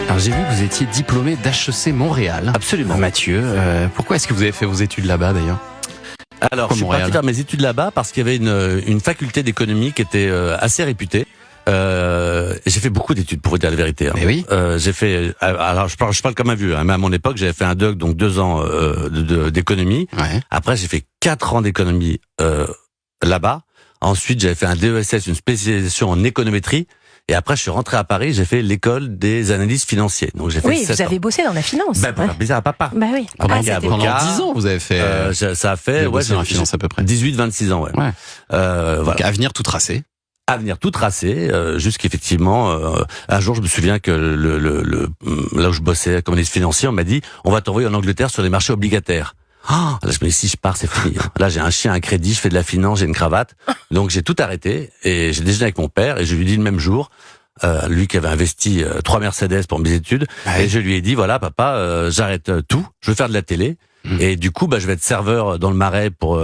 Alors j'ai vu que vous étiez diplômé d'HEC Montréal. Absolument. Mathieu, pourquoi est-ce que vous avez fait vos études là-bas d'ailleurs? Alors, je suis parti faire mes études là-bas parce qu'il y avait une faculté d'économie qui était assez réputée. J'ai fait beaucoup d'études, pour vous dire la vérité. Hein. Mais oui. J'ai fait. Alors, je parle comme un vieux. Hein, mais à mon époque, j'avais fait un doc, donc 2 ans d'économie. Ouais. Après, j'ai fait 4 ans d'économie là-bas. Ensuite, j'avais fait un DESS, une spécialisation en économétrie. Et après, je suis rentré à Paris, j'ai fait l'école des analystes financiers. Donc, j'ai fait 7 ans. Oui, vous avez bossé dans la finance. Ben, pour faire plaisir à papa. Bah oui. Pendant c'était- 10 ans, vous avez fait. Ça a fait, vous avez bossé dans la finance à peu près. 18-26 ans, ouais. Ouais. Voilà. Donc avenir tout tracé. Avenir tout tracé, jusqu'effectivement, un jour, je me souviens que là où je bossais comme analyste financier, on m'a dit, on va t'envoyer en Angleterre sur les marchés obligataires. Ah, là, je me dis, si je pars, c'est fini. Là, j'ai un chien, un crédit, je fais de la finance, j'ai une cravate. Donc, j'ai tout arrêté et j'ai déjeuné avec mon père et je lui ai dit le même jour, lui qui avait investi 3 Mercedes pour mes études, Ouais. et je lui ai dit, voilà, papa, j'arrête tout, je veux faire de la télé. Et du coup, je vais être serveur dans le Marais pour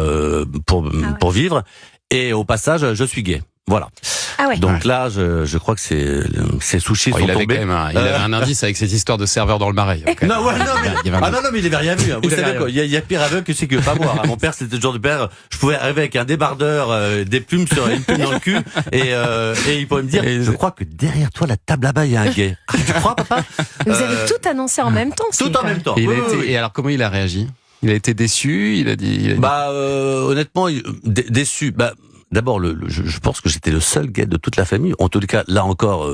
vivre. Et au passage, je suis gay. Voilà. Ah ouais. Donc là, je crois que ces sushis Oh, sont il avait tombés. quand même il avait un indice avec cette histoire de serveur dans le Marais. Non, ouais, non, mais, Il y avait un non, mais il avait rien vu. Hein. Vous Il avait savez rien quoi, il y a pire aveugle que c'est que pas voir. Hein. Mon père, c'était le genre de père, je pouvais arriver avec un débardeur, des plumes une plume dans le cul, et il pouvait me dire, je crois que derrière toi, la table là-bas, il y a un gay. Ah, tu crois, papa? Vous avez tout annoncé en même temps. Tout en même temps. Et, Oui, oui, oui. et alors comment il a réagi? Il a été déçu, il a dit. Honnêtement, déçu. D'abord, je pense que j'étais le seul gay de toute la famille. En tout cas, là encore,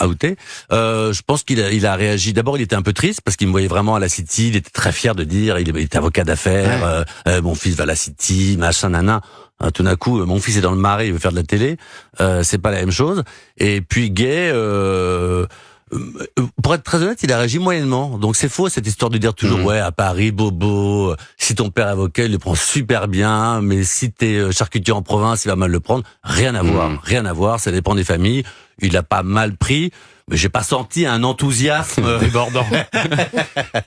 outé. Je pense qu'il a réagi. D'abord, il était un peu triste parce qu'il me voyait vraiment à la City. Il était très fier de dire, il était avocat d'affaires. Mon fils va à la City, machin, nana. Tout d'un coup, mon fils est dans le Marais, il veut faire de la télé. C'est pas la même chose. Et puis gay. Pour être très honnête, il a réagi moyennement. Donc c'est faux cette histoire de dire toujours ouais à Paris, bobo. Si ton père est avocat, il le prend super bien, mais si t'es charcutier en province, il va mal le prendre. Rien à voir. Ça dépend des familles. Il a pas mal pris, mais j'ai pas senti un enthousiasme Débordant.